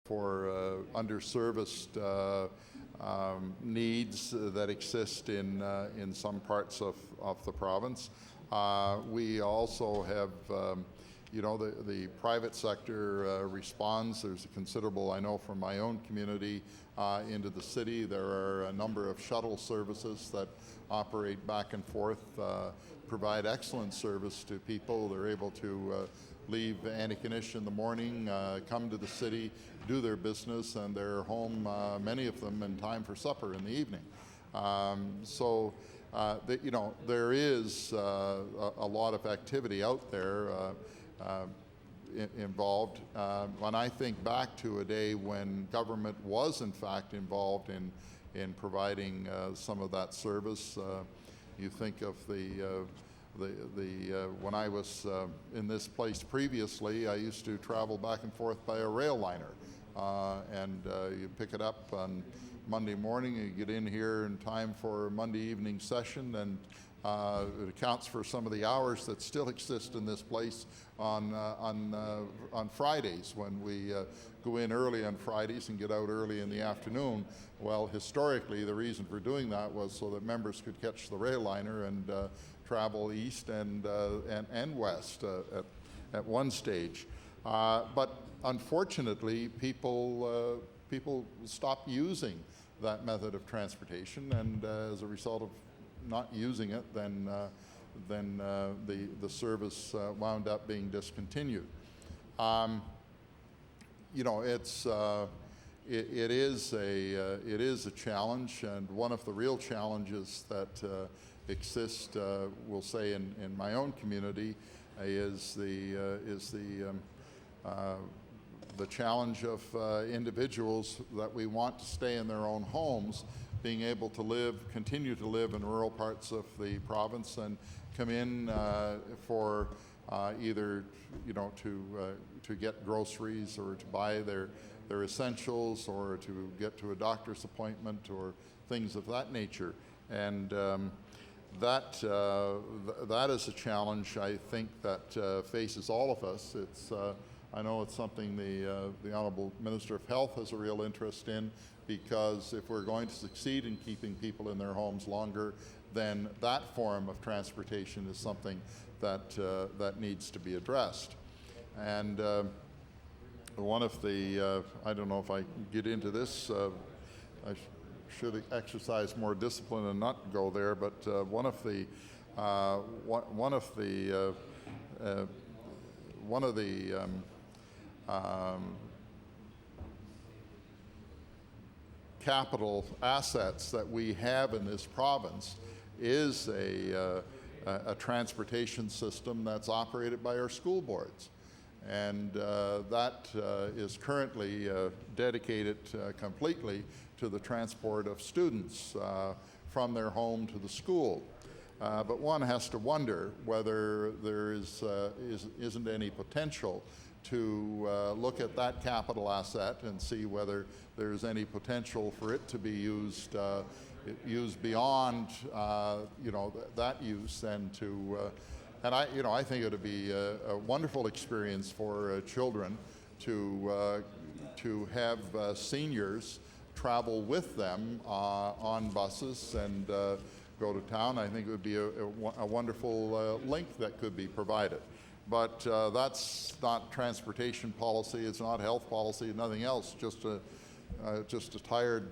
for underserviced needs that exist in some parts of the province. We also have, the private sector responds. There's a considerable, I know from my own community into the city, there are a number of shuttle services that operate back and forth, provide excellent service to people. They're able to leave Antigonish in the morning, come to the city, do their business, and they're home, many of them, in time for supper in the evening. There is a lot of activity out there involved. When I think back to a day when government was in fact involved in providing some of that service, you think of when I was in this place previously, I used to travel back and forth by a rail liner, and you pick it up on Monday morning, you get in here in time for Monday evening session, and it accounts for some of the hours that still exist in this place on Fridays, when we go in early on Fridays and get out early in the afternoon. Well, historically, the reason for doing that was so that members could catch the rail liner and travel east and west at one stage. But unfortunately, people stopped using that method of transportation, and as a result of not using it, then the service wound up being discontinued. It is a challenge, and one of the real challenges that exist, we'll say in my own community, is the challenge of individuals that we want to stay in their own homes, being able to continue to live in rural parts of the province and come in for either to get groceries or to buy their essentials, or to get to a doctor's appointment or things of that nature. And that is a challenge, I think, that faces all of us. I know it's something the Honourable Minister of Health has a real interest in, because if we're going to succeed in keeping people in their homes longer, then that form of transportation is something that needs to be addressed. And one of the, I don't know if I can get into this, I should exercise more discipline and not go there, but one of the capital assets that we have in this province is a transportation system that's operated by our school boards. And that is currently dedicated completely to the transport of students from their home to the school. But one has to wonder whether there isn't any potential to look at that capital asset and see whether there's any potential for it to be used beyond that use, and I think it would be a wonderful experience for children to have seniors travel with them on buses and go to town. I think it would be a wonderful link that could be provided. But that's not transportation policy, it's not health policy, nothing else, just a tired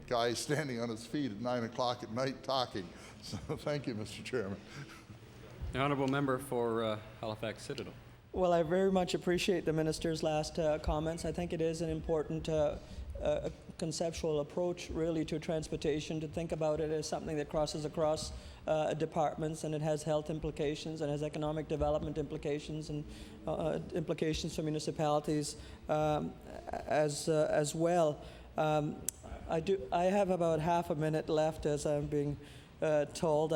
guy standing on his feet at 9 o'clock at night talking. So thank you, Mr. Chairman. The Honourable Member for Halifax Citadel. Well, I very much appreciate the Minister's last comments. I think it is an important conceptual approach, really, to transportation, to think about it as something that crosses across departments, and it has health implications and has economic development implications, and implications for municipalities as well. I have about half a minute left, as I'm being told.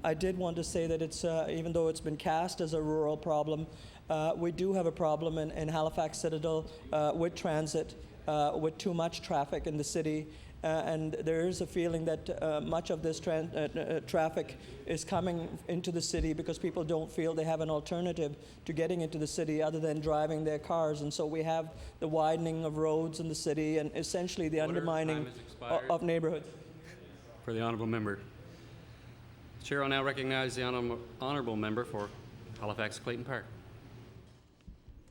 I did want to say that it's even though it's been cast as a rural problem, we do have a problem in Halifax Citadel with transit, with too much traffic in the city, and there is a feeling that much of this traffic is coming into the city because people don't feel they have an alternative to getting into the city other than driving their cars. And so we have the widening of roads in the city and essentially the undermining of neighborhoods. For the honourable member. The chair will now recognize the honourable member for Halifax Clayton Park.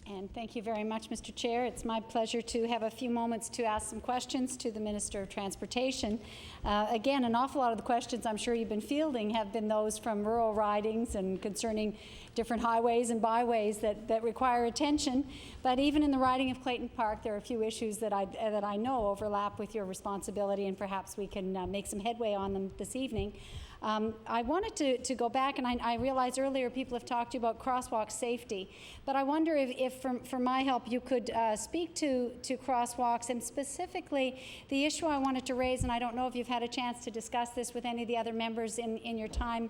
And thank you very much, Mr. Chair. It's my pleasure to have a few moments to ask some questions to the Minister of Transportation. Again, an awful lot of the questions I'm sure you've been fielding have been those from rural ridings and concerning different highways and byways that require attention. But even in the riding of Clayton Park, there are a few issues that I know overlap with your responsibility, and perhaps we can make some headway on them this evening. I wanted to go back, and I realized earlier people have talked to you about crosswalk safety, but I wonder if for my help you could speak to crosswalks, and specifically the issue I wanted to raise, and I don't know if you've had a chance to discuss this with any of the other members in your time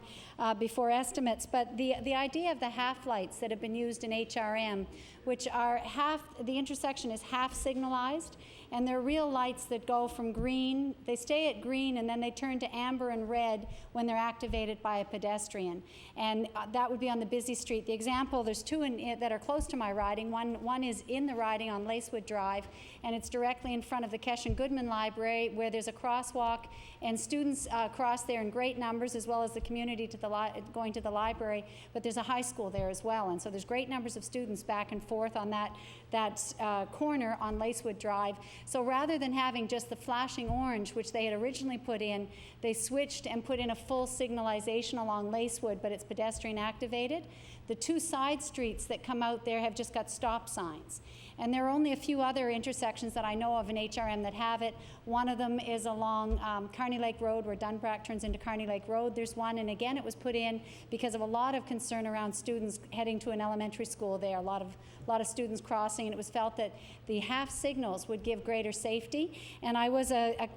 before estimates, but the idea of the half lights that have been used in HRM, which are the intersection is half signalized, and they're real lights that go from green, they stay at green and then they turn to amber and red when they're activated by a pedestrian. And that would be on the busy street. The example, there's two that are close to my riding. One is in the riding on Lacewood Drive, and it's directly in front of the Keshen Goodman Library, where there's a crosswalk, and students cross there in great numbers, as well as the community going to the library, but there's a high school there as well, and so there's great numbers of students back and forth on that corner on Lacewood Drive. So rather than having just the flashing orange, which they had originally put in, they switched and put in a full signalization along Lacewood, but it's pedestrian activated. The two side streets that come out there have just got stop signs. And there are only a few other intersections that I know of in HRM that have it. One of them is along Carney Lake Road, where Dunbrack turns into Carney Lake Road. There's one, and again, it was put in because of a lot of concern around students heading to an elementary school there. A lot of students crossing, and it was felt that the half signals would give greater safety. And I was a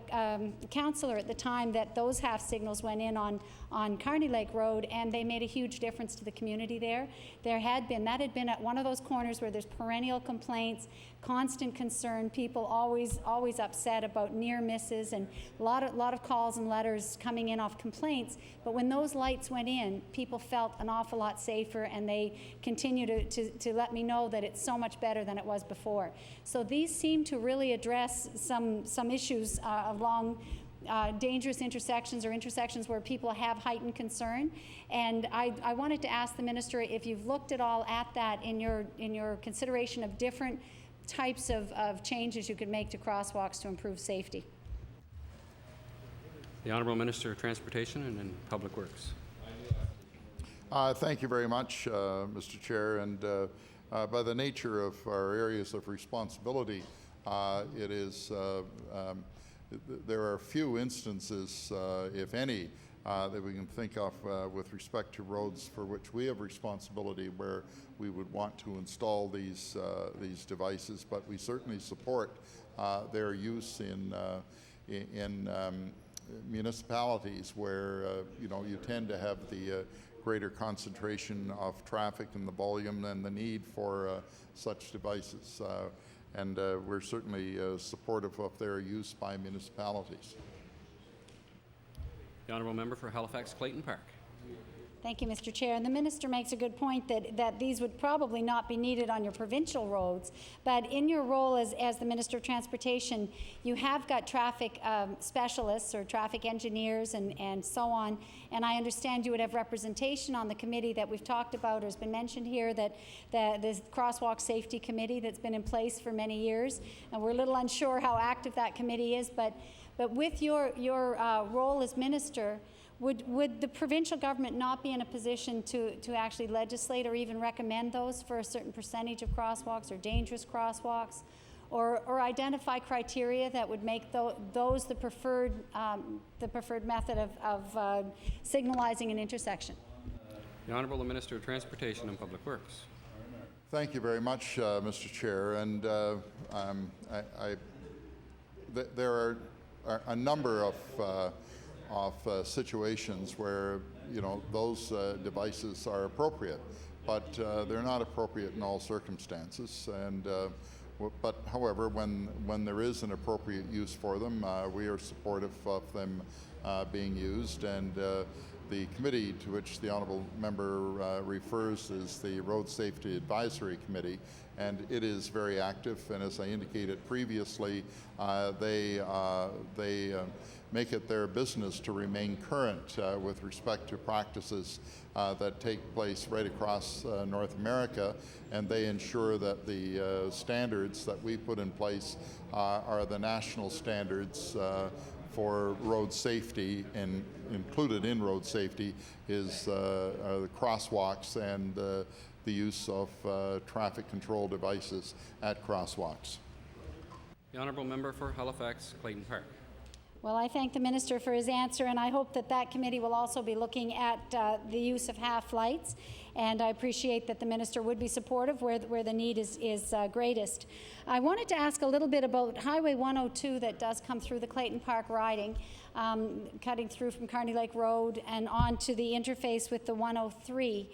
counselor at the time that those half signals went in on Carney Lake Road, and they made a huge difference to the community there. That had been at one of those corners where there's perennial complaints, constant concern, people always upset about near misses, and a lot of calls and letters coming in off complaints. But when those lights went in, people felt an awful lot safer, and they continue to let me know that it's so much better than it was before. So these seem to really address some issues along dangerous intersections, or intersections where people have heightened concern. And I wanted to ask the minister if you've looked at all at that in your consideration of different types of changes you could make to crosswalks to improve safety. The Honourable Minister of Transportation and Public Works. Thank you very much, Mr. Chair. And by the nature of our areas of responsibility, it is there are few instances, if any, that we can think of with respect to roads for which we have responsibility where we would want to install these devices, but we certainly support their use in municipalities where you tend to have the greater concentration of traffic and the volume and the need for such devices. And we're certainly supportive of their use by municipalities. The Honourable Member for Halifax Clayton Park. Thank you, Mr. Chair. And the minister makes a good point that these would probably not be needed on your provincial roads, but in your role as the Minister of Transportation, you have got traffic specialists or traffic engineers and so on, and I understand you would have representation on the committee that we've talked about or has been mentioned here, that the Crosswalk Safety Committee that's been in place for many years, and we're a little unsure how active that committee is, but with your role as minister, would the provincial government not be in a position to actually legislate or even recommend those for a certain percentage of crosswalks or dangerous crosswalks, or identify criteria that would make those the preferred method of signalizing an intersection? The Honourable Minister of Transportation and Public Works. Thank you very much, Mr. Chair. And there are a number of situations where those devices are appropriate, but they're not appropriate in all circumstances. And But however, when there is an appropriate use for them, we are supportive of them being used. And the committee to which the honourable member refers is the Road Safety Advisory Committee, and it is very active. And as I indicated previously, they make it their business to remain current with respect to practices that take place right across North America, and they ensure that the standards that we put in place are the national standards for road safety, and included in road safety is the crosswalks and the use of traffic control devices at crosswalks. The honourable member for Halifax Clayton Park. Well, I thank the minister for his answer, and I hope that that committee will also be looking at the use of half-lights, and I appreciate that the minister would be supportive where the need is greatest. I wanted to ask a little bit about Highway 102 that does come through the Clayton Park riding, cutting through from Carney Lake Road and on to the interface with the 103,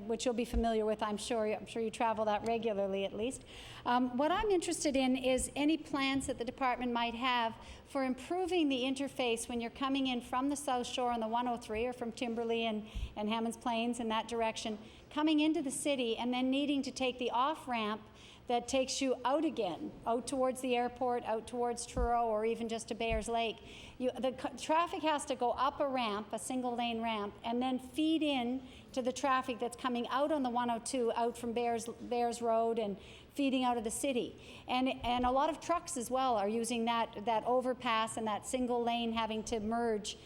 which you'll be familiar with, I'm sure. I'm sure you travel that regularly at least. What I'm interested in is any plans that the department might have for improving the interface when you're coming in from the South Shore on the 103 or from Timberley and Hammonds Plains in that direction, coming into the city and then needing to take the off-ramp that takes you out again, out towards the airport, out towards Truro, or even just to Bayers Lake. The traffic has to go up a ramp, a single lane ramp, and then feed in to the traffic that's coming out on the 102, out from Bayers Road and feeding out of the city. And a lot of trucks as well are using that overpass and that single lane, having to merge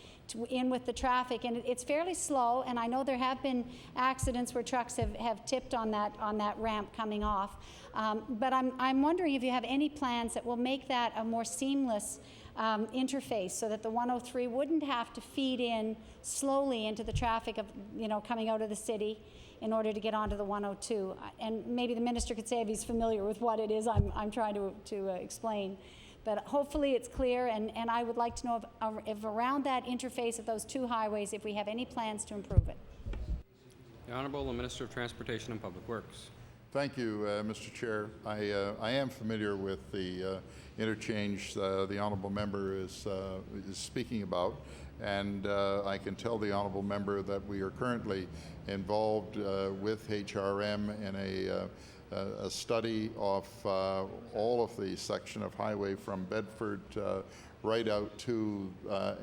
in with the traffic, and it's fairly slow, and I know there have been accidents where trucks have tipped on that ramp coming off. But I'm wondering if you have any plans that will make that a more seamless interface, so that the 103 wouldn't have to feed in slowly into the traffic of, coming out of the city in order to get onto the 102. And maybe the minister could say if he's familiar with what it is I'm trying to explain. But hopefully it's clear, and I would like to know if around that interface of those two highways, if we have any plans to improve it. The Honourable the Minister of Transportation and Public Works. Thank you, Mr. Chair. I am familiar with the interchange the honourable member is speaking about, and I can tell the honourable member that we are currently involved with HRM in a study of all of the section of highway from Bedford right out to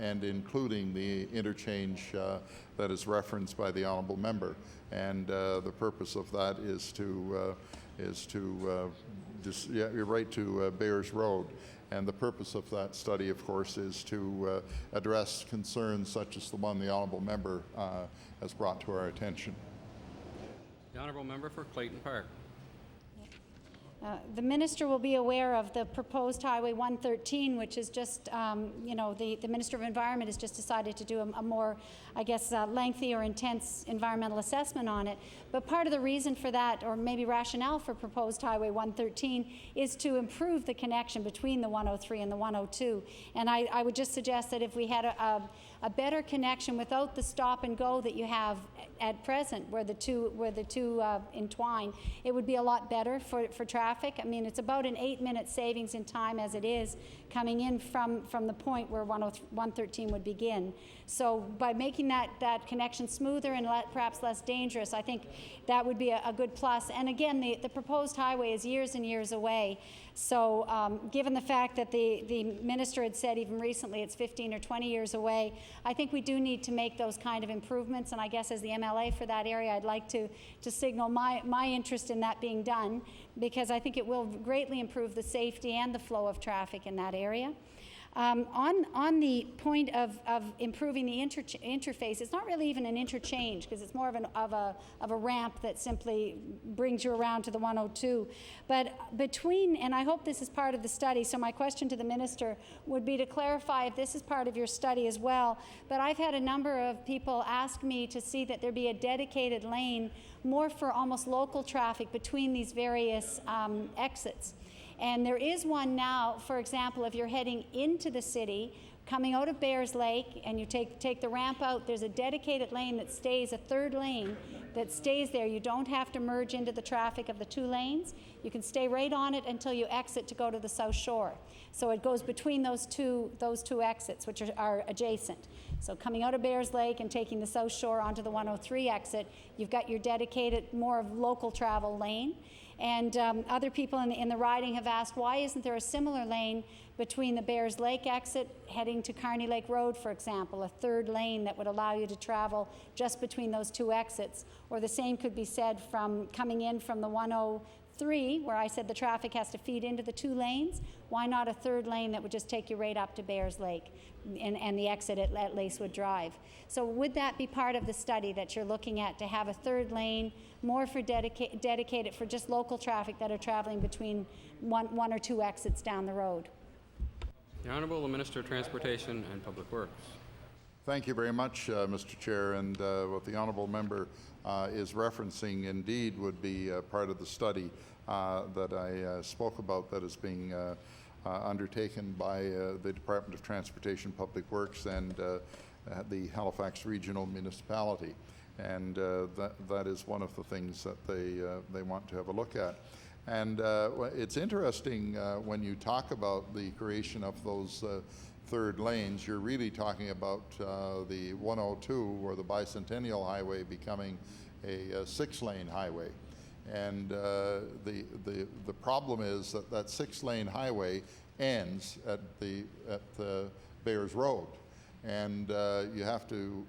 and including the interchange that is referenced by the honourable member. And the purpose of that is to you're right, to Bayers Road. And the purpose of that study, of course, is to address concerns such as the one the honourable member has brought to our attention. The honourable member for Clayton Park. The minister will be aware of the proposed Highway 113, which is just, the Minister of Environment has just decided to do a more, lengthy or intense environmental assessment on it. But part of the reason for that, or maybe rationale for proposed Highway 113, is to improve the connection between the 103 and the 102. And I would just suggest that if we had a better connection without the stop and go that you have at present, where the two entwine, it would be a lot better for traffic. I mean, it's about an 8-minute savings in time as it is coming in from the point where 113 would begin. So by making that connection smoother and perhaps less dangerous, I think that would be a good plus. And again, the proposed highway is years and years away. So given the fact that the minister had said even recently it's 15 or 20 years away, I think we do need to make those kind of improvements. And I guess as the MLA for that area, I'd like to signal my interest in that being done, because I think it will greatly improve the safety and the flow of traffic in that area. On the point of improving the interface, it's not really even an interchange, because it's more of a ramp that simply brings you around to the 102. But between, and I hope this is part of the study, so my question to the minister would be to clarify if this is part of your study as well. But I've had a number of people ask me to see that there be a dedicated lane more for almost local traffic between these various exits. And there is one now, for example, if you're heading into the city Coming out of Bears Lake, and you take the ramp out, there's a dedicated lane that stays, a third lane that stays there. You don't have to merge into the traffic of the 2 lanes. You can stay right on it until you exit to go to the South Shore. So it goes between those two exits, which are adjacent. So coming out of Bears Lake and taking the South Shore onto the 103 exit, you've got your dedicated, more of local travel lane. And other people in the riding have asked, why isn't there a similar lane between the Bears Lake exit heading to Carney Lake Road, for example, a third lane that would allow you to travel just between those 2 exits? Or the same could be said from coming in from the 103, where I said the traffic has to feed into the 2 lanes. Why not a third lane that would just take you right up to Bears Lake and the exit at Lacewood Drive? So would that be part of the study that you're looking at, to have a third lane more for dedicated for just local traffic that are traveling between one or 2 exits down the road? The Honourable Minister of Transportation and Public Works. Thank you very much, Mr. Chair. And what the honourable member is referencing indeed would be part of the study that I spoke about, that is being undertaken by the Department of Transportation Public Works and the Halifax Regional Municipality. And that is one of the things that they want to have a look at. And it's interesting when you talk about the creation of those third lanes, you're really talking about the 102 or the Bicentennial Highway becoming a 6-lane highway. And the problem is that 6-lane highway ends at the Bears Road. And you have to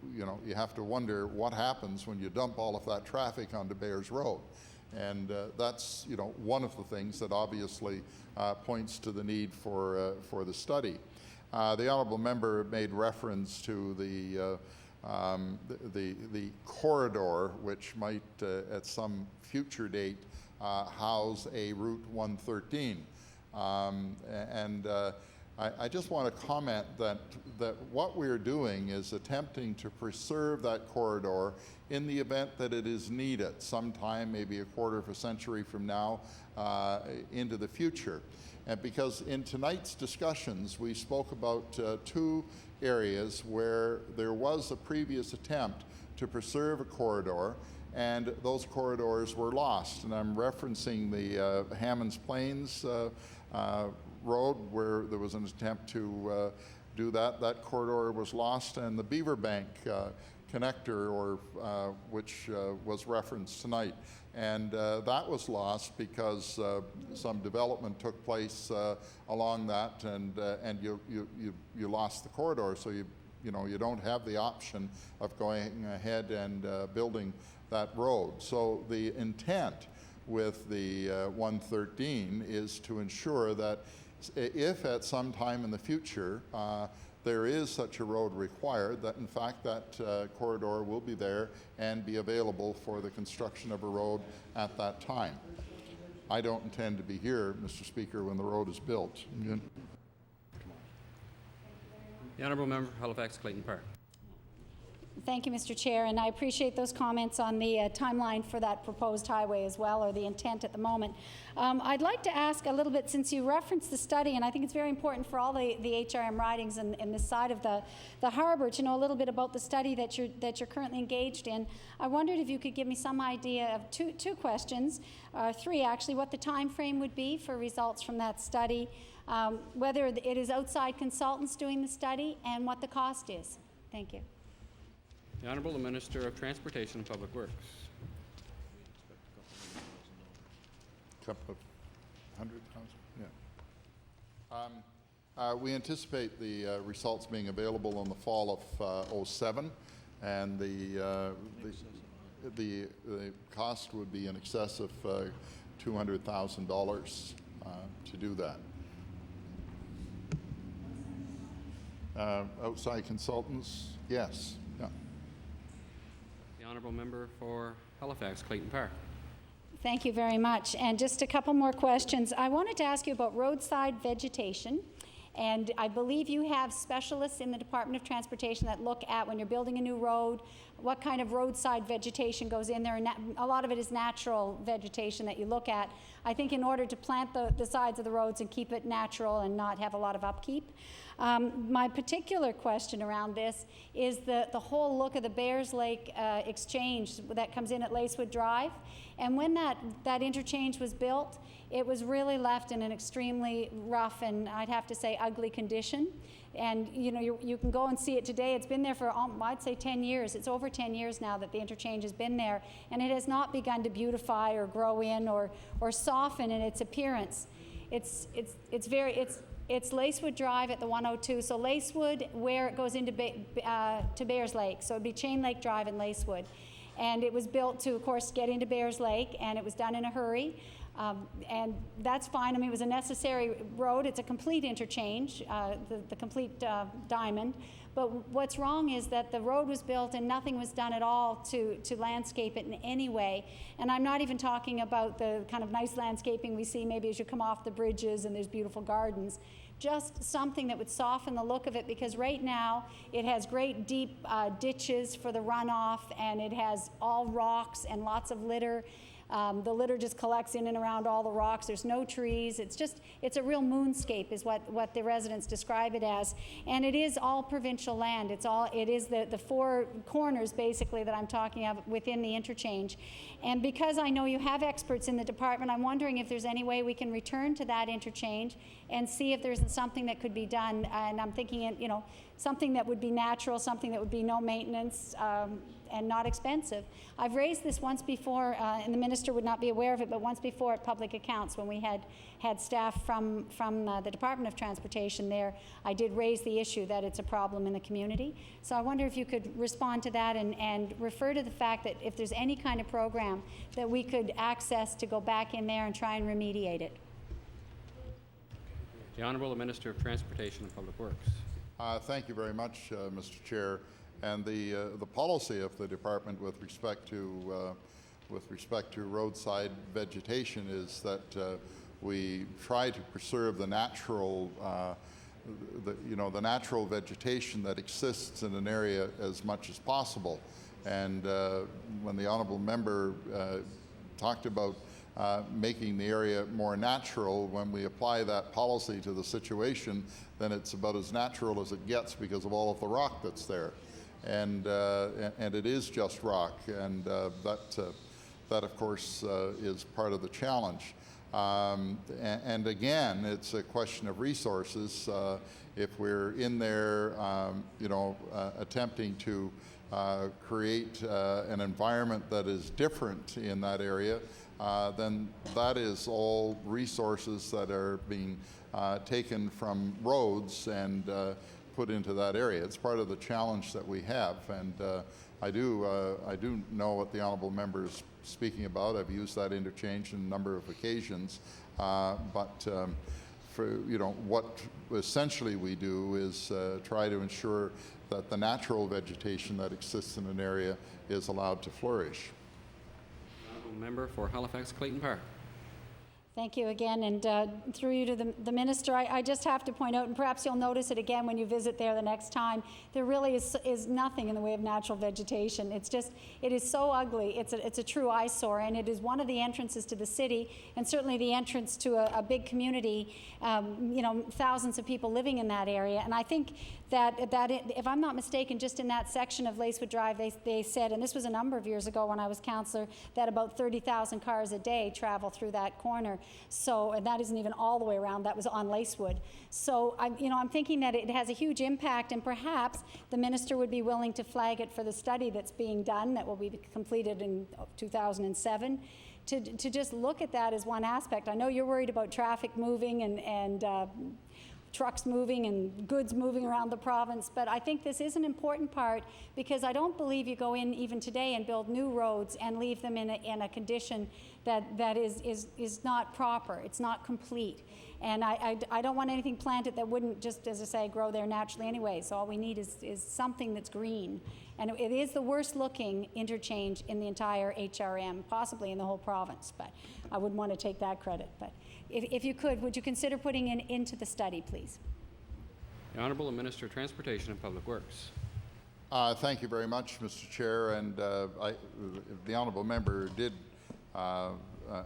wonder what happens when you dump all of that traffic onto Bears Road. And that's one of the things that obviously points to the need for the study. The honourable member made reference to the corridor, which might at some future date house a Route 113. I just want to comment that what we're doing is attempting to preserve that corridor in the event that it is needed sometime, maybe a quarter of a century from now, into the future. And because in tonight's discussions, we spoke about 2 areas where there was a previous attempt to preserve a corridor, and those corridors were lost. And I'm referencing the Hammonds Plains Road, where there was an attempt to do that. That corridor was lost, and the Beaverbank connector, or which was referenced tonight, and that was lost because some development took place along that, and you lost the corridor, so you don't have the option of going ahead and building that road. So the intent with the 113 is to ensure that if at some time in the future there is such a road required, that in fact that corridor will be there and be available for the construction of a road at that time. I don't intend to be here, Mr. Speaker, when the road is built. The Honourable Member for Halifax Clayton Park. Thank you, Mr. Chair, and I appreciate those comments on the timeline for that proposed highway as well, or the intent at the moment. I'd like to ask a little bit, since you referenced the study, and I think it's very important for all the HRM ridings in this side of the harbour to know a little bit about the study that you're currently engaged in. I wondered if you could give me some idea of two questions, 3 actually, what the time frame would be for results from that study, whether it is outside consultants doing the study, and what the cost is. Thank you. The Honourable Minister of Transportation and Public Works. Couple of 100,000, yeah. We anticipate the results being available in the fall of '07, and the cost would be in excess of $200,000 to do that. Outside consultants, yes. Yeah. The Honourable Member for Halifax Clayton Park. Thank you very much. And just a couple more questions. I wanted to ask you about roadside vegetation. And I believe you have specialists in the Department of Transportation that look at when you're building a new road, what kind of roadside vegetation goes in there, and a lot of it is natural vegetation that you look at. I think in order to plant the sides of the roads and keep it natural and not have a lot of upkeep. My particular question around this is the whole look of the Bears Lake exchange that comes in at Lacewood Drive. And when that interchange was built, it was really left in an extremely rough and I'd have to say ugly condition. And you know, you can go and see it today. It's been there for, I'd say 10 years. It's over 10 years now that the interchange has been there, and it has not begun to beautify or grow in or soften in its appearance. It's Lacewood Drive at the 102. So Lacewood, where it goes into to Bears Lake. So it'd be Chain Lake Drive and Lacewood. And it was built to, of course, get into Bears Lake, and it was done in a hurry. And that's fine. I mean, it was a necessary road. It's a complete interchange, the complete diamond. But what's wrong is that the road was built and nothing was done at all to landscape it in any way. And I'm not even talking about the kind of nice landscaping we see maybe as you come off the bridges and there's beautiful gardens. Just something that would soften the look of it, because right now it has great deep ditches for the runoff, and it has all rocks and lots of litter. The litter just collects in and around all the rocks. There's no trees. It's a real moonscape is what the residents describe it as. And it is all provincial land. It is the four corners basically that I'm talking of within the interchange. And because I know you have experts in the department, I'm wondering if there's any way we can return to that interchange and see if there's something that could be done. And I'm thinking, you know, something that would be natural, something that would be no maintenance, and not expensive. I've raised this once before, and the minister would not be aware of it, but once before at Public Accounts when we had staff from the Department of Transportation there, I did raise the issue that it's a problem in the community. So I wonder if you could respond to that and refer to the fact that if there's any kind of program that we could access to go back in there and try and remediate it. The Honourable Minister of Transportation and Public Works. Thank you very much, Mr. Chair. And the policy of the department with respect to roadside vegetation is that we try to preserve the natural, the natural vegetation that exists in an area as much as possible. And when the honourable member talked about making the area more natural, when we apply that policy to the situation, then it's about as natural as it gets because of all of the rock that's there. And it is just rock, and that of course is part of the challenge. And again, it's a question of resources. If we're in there, attempting to create an environment that is different in that area, then that is all resources that are being taken from roads and put into that area. It's part of the challenge that we have, and I do know what the honourable member is speaking about. I've used that interchange on a number of occasions, but for what essentially we do is try to ensure that the natural vegetation that exists in an area is allowed to flourish. Honourable Member for Halifax Clayton Park. Thank you again, and through you to the minister, I just have to point out, and perhaps you'll notice it again when you visit there the next time, there really is nothing in the way of natural vegetation. It is so ugly. It's a true eyesore, and it is one of the entrances to the city, and certainly the entrance to a big community, thousands of people living in that area. And I think that if I'm not mistaken, just in that section of Lacewood Drive, they said, and this was a number of years ago when I was councillor, that about 30,000 cars a day travel through that corner. So, and that isn't even all the way around, that was on Lacewood. So, I'm thinking that it has a huge impact, and perhaps the minister would be willing to flag it for the study that's being done, that will be completed in 2007, to just look at that as one aspect. I know you're worried about traffic moving and trucks moving and goods moving around the province, but I think this is an important part, because I don't believe you go in even today and build new roads and leave them in a condition that is not proper. It's not complete. And I don't want anything planted that wouldn't just, as I say, grow there naturally anyway. So all we need is something that's green. And it is the worst looking interchange in the entire HRM, possibly in the whole province, but I wouldn't want to take that credit. But if you could, would you consider putting it into the study, please? The Honourable Minister of Transportation and Public Works. Thank you very much, Mr. Chair. And the honourable member did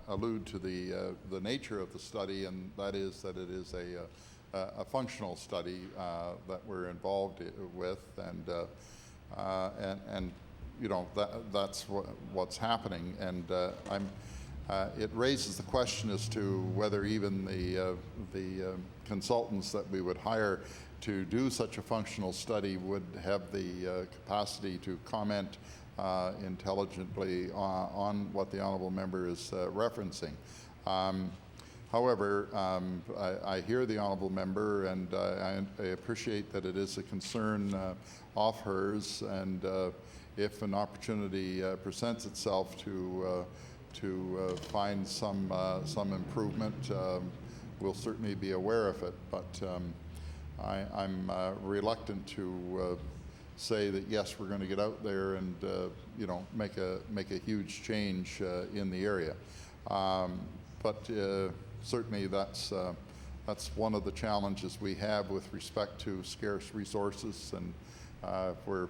allude to the nature of the study, and that is that it is a functional study that we're involved with, and you know, that's what's happening. And it raises the question as to whether even the consultants that we would hire to do such a functional study would have the capacity to comment intelligently on what the honourable member is referencing. However, I hear the honourable member, and I appreciate that it is a concern of hers, and if an opportunity presents itself to find some improvement, we'll certainly be aware of it. But I'm reluctant to say that yes, we're going to get out there and you know, make a huge change in the area. But certainly that's one of the challenges we have with respect to scarce resources, and if we're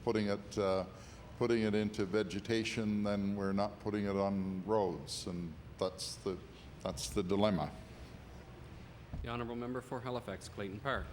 putting it into vegetation, then we're not putting it on roads, and that's the dilemma. The honourable member for Halifax Clayton Park.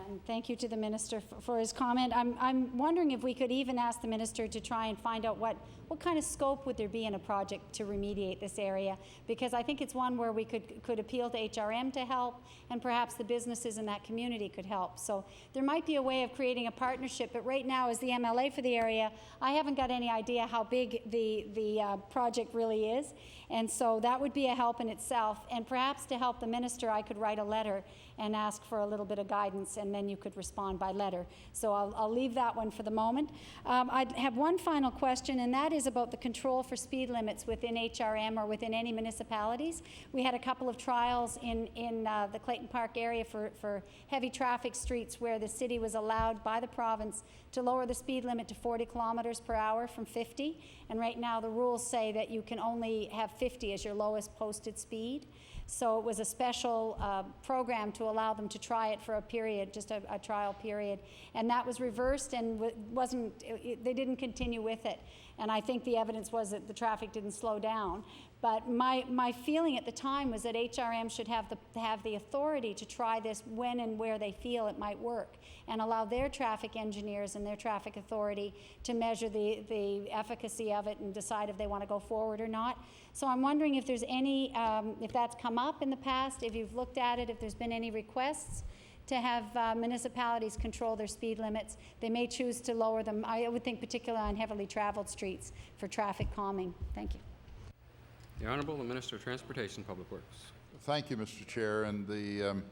And thank you to the Minister for his comment. I'm wondering if we could even ask the Minister to try and find out what kind of scope would there be in a project to remediate this area, because I think it's one where we could appeal to HRM to help, and perhaps the businesses in that community could help. So there might be a way of creating a partnership, but right now, as the MLA for the area, I haven't got any idea how big the project really is, and so that would be a help in itself. And perhaps to help the Minister, I could write a letter and ask for a little bit of guidance, and then you could respond by letter. So I'll leave that one for the moment. I have one final question, and that is about the control for speed limits within HRM or within any municipalities. We had a couple of trials in the Clayton Park area for heavy traffic streets where the city was allowed by the province to lower the speed limit to 40 kilometers per hour from 50. And right now the rules say that you can only have 50 as your lowest posted speed. So it was a special program to allow them to try it for a period, just a trial period. And that was reversed, and they didn't continue with it. And I think the evidence was that the traffic didn't slow down. But my feeling at the time was that HRM should have the authority to try this when and where they feel it might work, and allow their traffic engineers and their traffic authority to measure the efficacy of it and decide if they want to go forward or not. So I'm wondering if there's any, if that's come up in the past, if you've looked at it, if there's been any requests to have municipalities control their speed limits. They may choose to lower them, I would think particularly on heavily traveled streets for traffic calming. Thank you. The Honourable Minister of Transportation and Public Works. Thank you, Mr. Chair. And the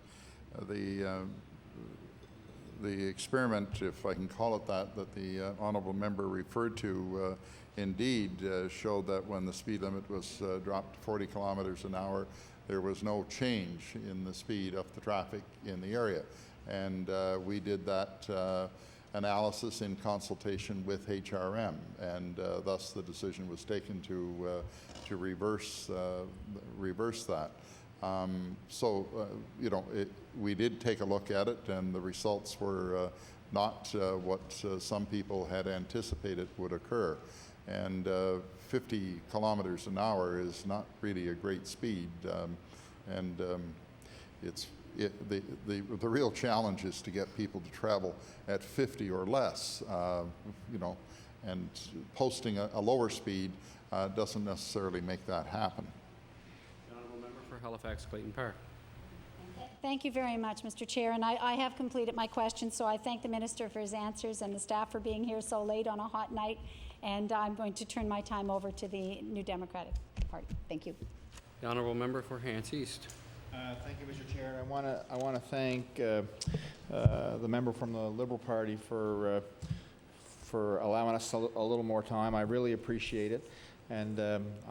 experiment, if I can call it that the honourable member referred to, indeed showed that when the speed limit was dropped to 40 kilometers an hour, there was no change in the speed of the traffic in the area. And we did that analysis in consultation with HRM, and thus the decision was taken to reverse that. So, you know, we did take a look at it, and the results were not what some people had anticipated would occur. And 50 kilometers an hour is not really a great speed, and the real challenge is to get people to travel at 50 or less, you know, and posting a lower speed doesn't necessarily make that happen. The Honourable Member for Halifax Clayton Park. Thank you very much, Mr. Chair, and I have completed my questions, so I thank the Minister for his answers and the staff for being here so late on a hot night, and I'm going to turn my time over to the New Democratic Party. Thank you. The Honourable Member for Hants East. Thank you, Mr. Chair. I want to thank the member from the Liberal Party for allowing us a little more time. I really appreciate it, and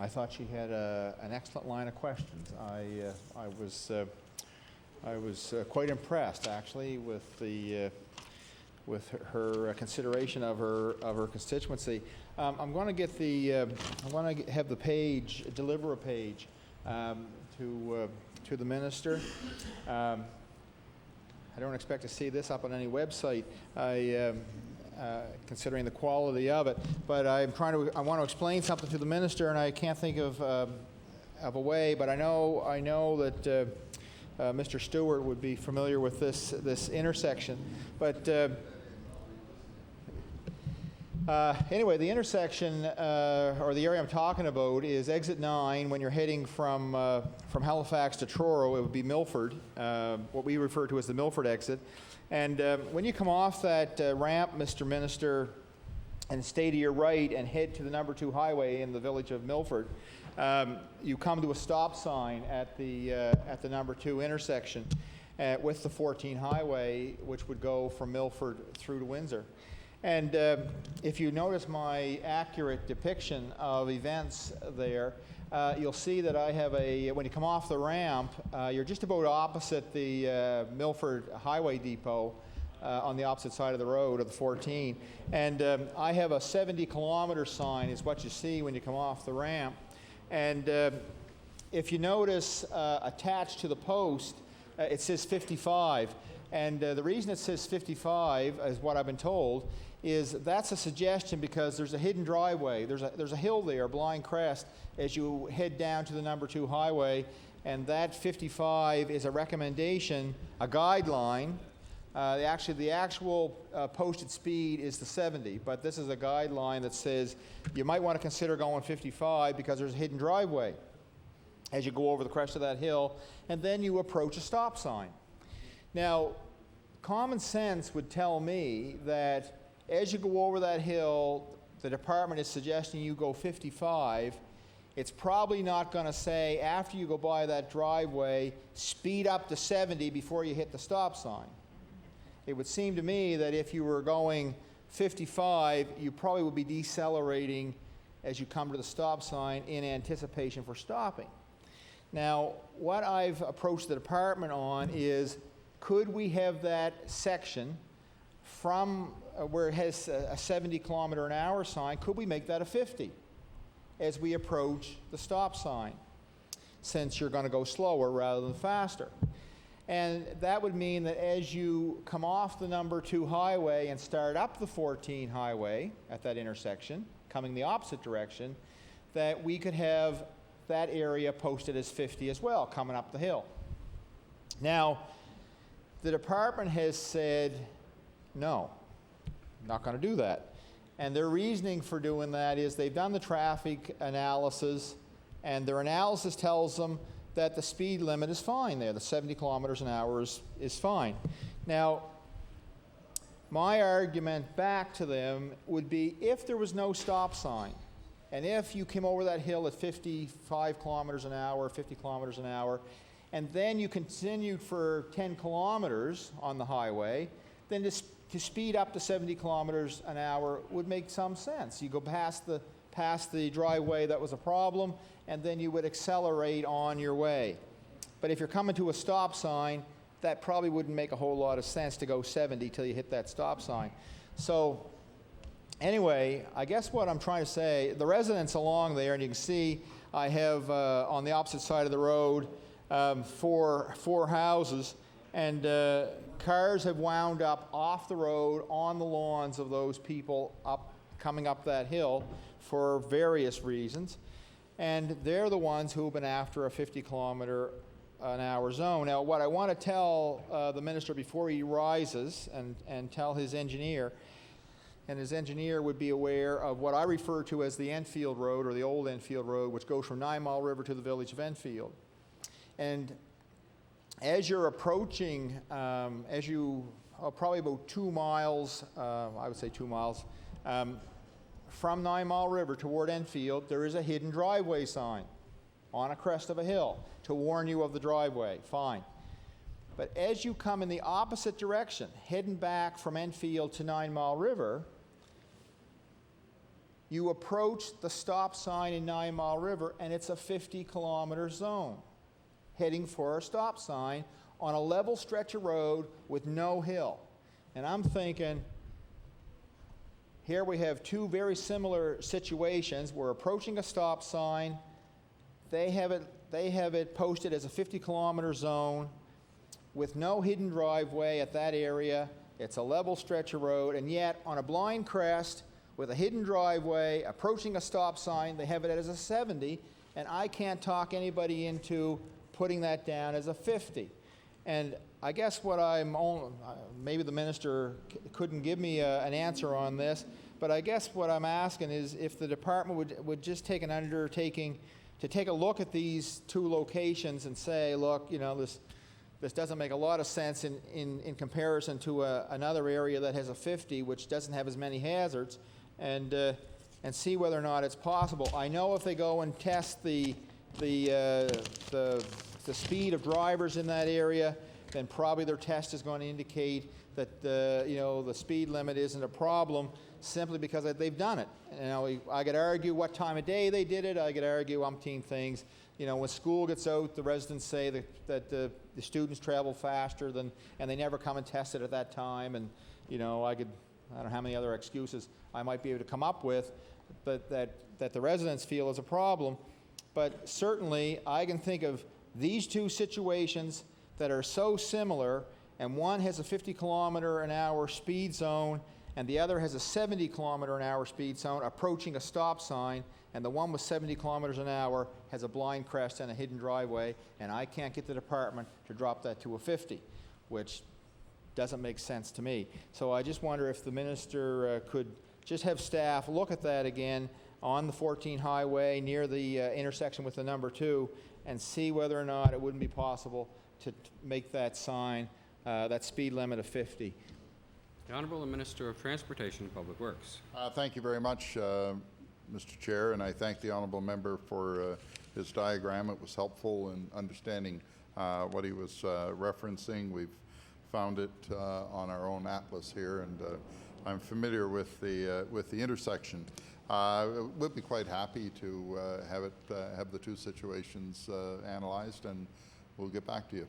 I thought she had an excellent line of questions. I was quite impressed, actually, with her consideration of her constituency. I'm going to get I want to have the page, deliver a page to the Minister. I don't expect to see this up on any website. considering the quality of it. But I want to explain something to the minister, and I can't think of a way. But I know that Mr. Stewart would be familiar with this intersection. But anyway, the intersection, or the area I'm talking about, is exit 9 when you're heading from Halifax to Truro. It would be Milford, what we refer to as the Milford exit. And when you come off that ramp, Mr. Minister, and stay to your right and head to the number 2 highway in the village of Milford, you come to a stop sign at the number 2 intersection with the 14 highway, which would go from Milford through to Windsor. And if you notice my accurate depiction of events there, you'll see that I have when you come off the ramp, you're just about opposite the Milford Highway Depot on the opposite side of the road of the 14. And I have a 70-kilometer sign is what you see when you come off the ramp. And if you notice attached to the post, it says 55. And the reason it says 55, is what I've been told, is that's a suggestion because there's a hidden driveway. There's a hill there, Blind Crest, as you head down to the number 2 highway, and that 55 is a recommendation, a guideline. The actual posted speed is the 70, but this is a guideline that says you might want to consider going 55 because there's a hidden driveway as you go over the crest of that hill, and then you approach a stop sign. Now, common sense would tell me that as you go over that hill, the department is suggesting you go 55. It's probably not going to say, after you go by that driveway, speed up to 70 before you hit the stop sign. It would seem to me that if you were going 55, you probably would be decelerating as you come to the stop sign in anticipation for stopping. Now, what I've approached the department on is, could we have that section from where it has a 70-kilometer-an-hour sign, could we make that a 50 as we approach the stop sign, since you're going to go slower rather than faster? And that would mean that as you come off the number 2 highway and start up the 14 highway at that intersection, coming the opposite direction, that we could have that area posted as 50 as well, coming up the hill. Now, the department has said, no, not going to do that. And their reasoning for doing that is they've done the traffic analysis, and their analysis tells them that the speed limit is fine there. The 70 kilometers an hour is fine. Now, my argument back to them would be, if there was no stop sign, and if you came over that hill at 55 kilometers an hour, 50 kilometers an hour, and then you continued for 10 kilometers on the highway, then to speed up to 70 kilometers an hour would make some sense. You go past the driveway that was a problem, and then you would accelerate on your way. But if you're coming to a stop sign, that probably wouldn't make a whole lot of sense to go 70 till you hit that stop sign. So anyway, I guess what I'm trying to say, the residents along there, and you can see I have on the opposite side of the road four houses, and cars have wound up off the road on the lawns of those people coming up that hill for various reasons. And they're the ones who've been after a 50-kilometer-an-hour zone. Now, what I want to tell the minister before he rises and tell his engineer, and his engineer would be aware of what I refer to as the Enfield Road, or the old Enfield Road, which goes from 9 Mile River to the village of Enfield. And as you're approaching, probably about 2 miles, I would say 2 miles, from 9 Mile River toward Enfield, there is a hidden driveway sign on a crest of a hill to warn you of the driveway. Fine. But as you come in the opposite direction, heading back from Enfield to 9 Mile River, you approach the stop sign in 9 Mile River, and it's a 50-kilometer zone, heading for a stop sign on a level stretch of road with no hill. And I'm thinking, here we have two very similar situations. We're approaching a stop sign. They have it posted as a 50-kilometer zone with no hidden driveway at that area. It's a level stretch of road, and yet on a blind crest with a hidden driveway, approaching a stop sign, they have it as a 70, and I can't talk anybody into putting that down as a 50. And I guess what maybe the minister couldn't give me an answer on this, but I guess what I'm asking is if the department would just take an undertaking to take a look at these two locations and say, look, you know, this doesn't make a lot of sense in comparison to another area that has a 50, which doesn't have as many hazards, and see whether or not it's possible. I know if they go and test the speed of drivers in that area, then probably their test is going to indicate that the speed limit isn't a problem simply because they've done it. You know, I could argue what time of day they did it. I could argue umpteen things. You know, when school gets out, the residents say that the students travel faster and they never come and test it at that time. And you know, I don't know how many other excuses I might be able to come up with, but that the residents feel is a problem. But certainly, I can think of these two situations that are so similar, and one has a 50-kilometer-an-hour speed zone, and the other has a 70-kilometer-an-hour speed zone approaching a stop sign, and the one with 70 kilometers an hour has a blind crest and a hidden driveway, and I can't get the department to drop that to a 50, which doesn't make sense to me. So I just wonder if the minister could just have staff look at that again on the 14 highway near the intersection with the number 2 and see whether or not it wouldn't be possible to make that sign, that speed limit of 50. The Honourable Minister of Transportation and Public Works. Thank you very much, Mr. Chair, and I thank the honourable member for his diagram. It was helpful in understanding what he was referencing. We've found it on our own atlas here, and I'm familiar with the intersection. We'll be quite happy to have the two situations analyzed, and we'll get back to you.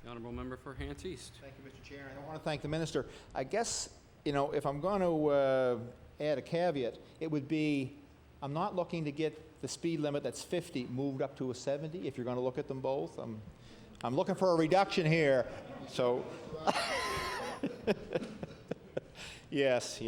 The Honourable Member for Hants East. Thank you, Mr. Chair. I want to thank the minister. I guess, you know, if I'm going to add a caveat, it would be I'm not looking to get the speed limit that's 50 moved up to a 70, if you're going to look at them both. I'm looking for a reduction here. So, yes,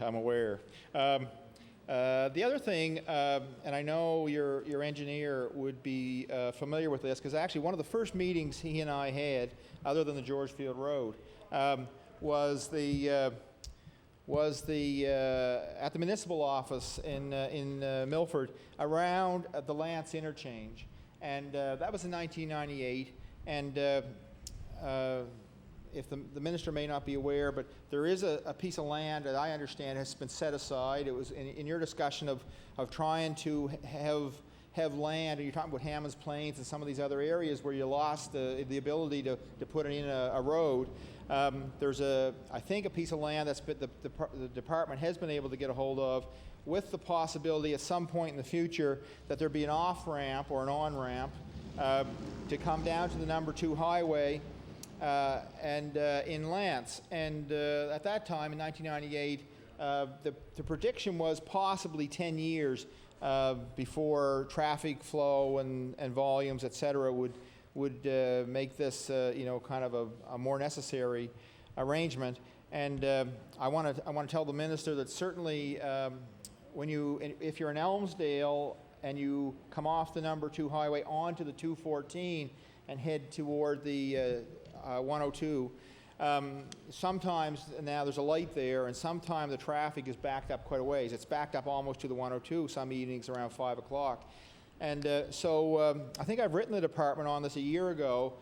I'm aware. The other thing, and I know your engineer would be familiar with this, because actually one of the first meetings he and I had, other than the Georgefield Road, was at the municipal office in Milford around the Lance interchange, and that was in 1998. And if the minister may not be aware, but there is a piece of land that I understand has been set aside. It was in your discussion of trying to have land, and you're talking about Hammond's Plains and some of these other areas where you lost the ability to put in a road. There's I think a piece of land that's the department has been able to get a hold of, with the possibility at some point in the future that there be an off-ramp or an on-ramp to come down to the number 2 highway and in Lance. And at that time, in 1998, the prediction was possibly 10 years before traffic flow and volumes, et cetera, would make this kind of a more necessary arrangement. And I want to tell the minister that certainly if you're in Elmsdale and you come off the number 2 highway onto the 214 and head toward the 102, sometimes now there's a light there, and sometimes the traffic is backed up quite a ways. It's backed up almost to the 102 some evenings around 5 o'clock. And so I think I've written the department on this a year ago,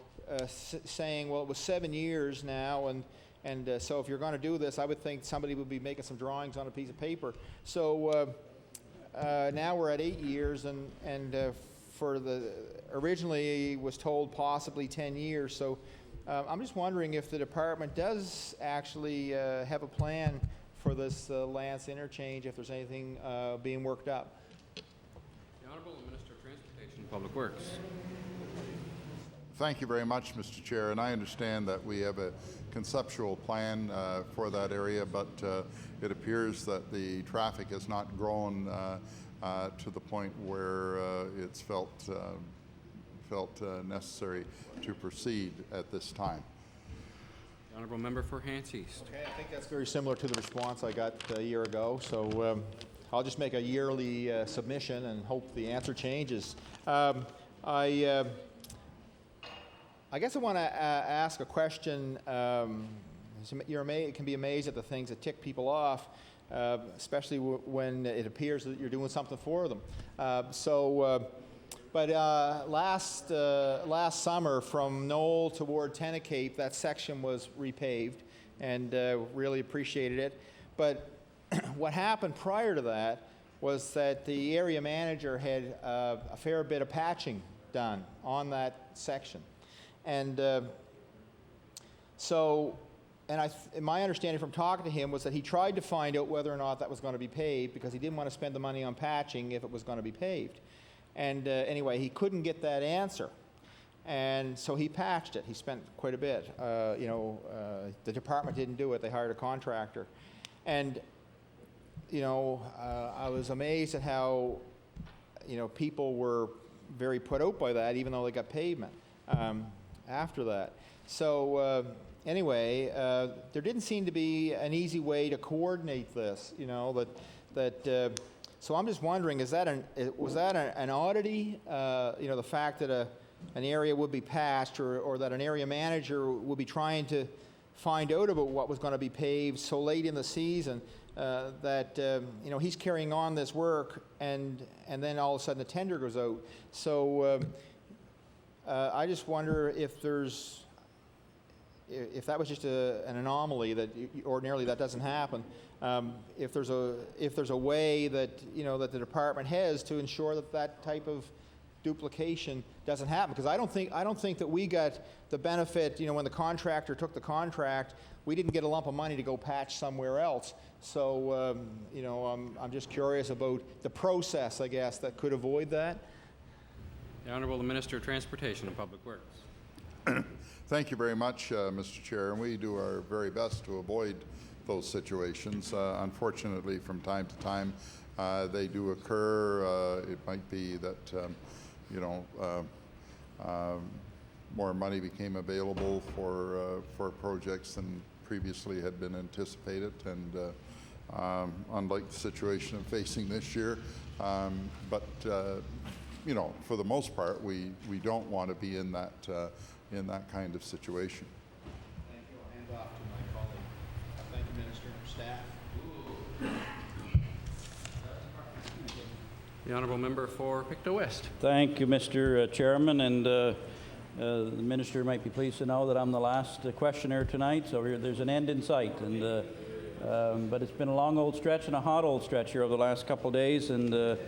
saying, well, it was 7 years now, and so if you're going to do this, I would think somebody would be making some drawings on a piece of paper. So now we're at 8 years, and originally was told possibly 10 years. So I'm just wondering if the department does actually have a plan for this Lance interchange, if there's anything being worked up. The Honourable Minister of Transportation and Public Works. Thank you very much, Mr. Chair, and I understand that we have a conceptual plan for that area, but it appears that the traffic has not grown to the point where it's felt necessary to proceed at this time. Honourable Member for Hants East. Okay, I think that's very similar to the response I got a year ago, so I'll just make a yearly submission and hope the answer changes. I guess I want to ask a question. You can be amazed at the things that tick people off, especially when it appears that you're doing something for them. But last summer, from Knoll toward Tennecape, that section was repaved, and really appreciated it. But what happened prior to that was that the area manager had a fair bit of patching done on that section. And my understanding from talking to him was that he tried to find out whether or not that was going to be paved, because he didn't want to spend the money on patching if it was going to be paved. And anyway, he couldn't get that answer. And so he patched it. He spent quite a bit. The department didn't do it. They hired a contractor. And, I was amazed at how, people were very put out by that, even though they got pavement after that. So anyway, there didn't seem to be an easy way to coordinate this, so I'm just wondering, was that an oddity, the fact that an area would be patched, or that an area manager would be trying to find out about what was going to be paved so late in the season, that he's carrying on this work, and then all of a sudden the tender goes out. So I just wonder if that was just an anomaly, that ordinarily that doesn't happen. If there's a way that that the department has to ensure that type of duplication doesn't happen, because I don't think that we got the benefit. When the contractor took the contract, we didn't get a lump of money to go patch somewhere else. So I'm just curious about the process, I guess, that could avoid that. The Honourable Minister of Transportation and Public Works. Thank you very much, Mr. Chair, and we do our very best to avoid those situations. Unfortunately, from time to time, they do occur. It might be that more money became available for projects than previously had been anticipated, and unlike the situation I'm facing this year, but for the most part, we don't want to be in that kind of situation. Thank you. I'll hand off to my colleague. Thank you, Minister and staff. The Honourable Member for Pictou West. Thank you, Mr. Chairman, and the Minister might be pleased to know that I'm the last questioner tonight, so there's an end in sight. And but it's been a long old stretch and a hot old stretch here over the last couple of days, and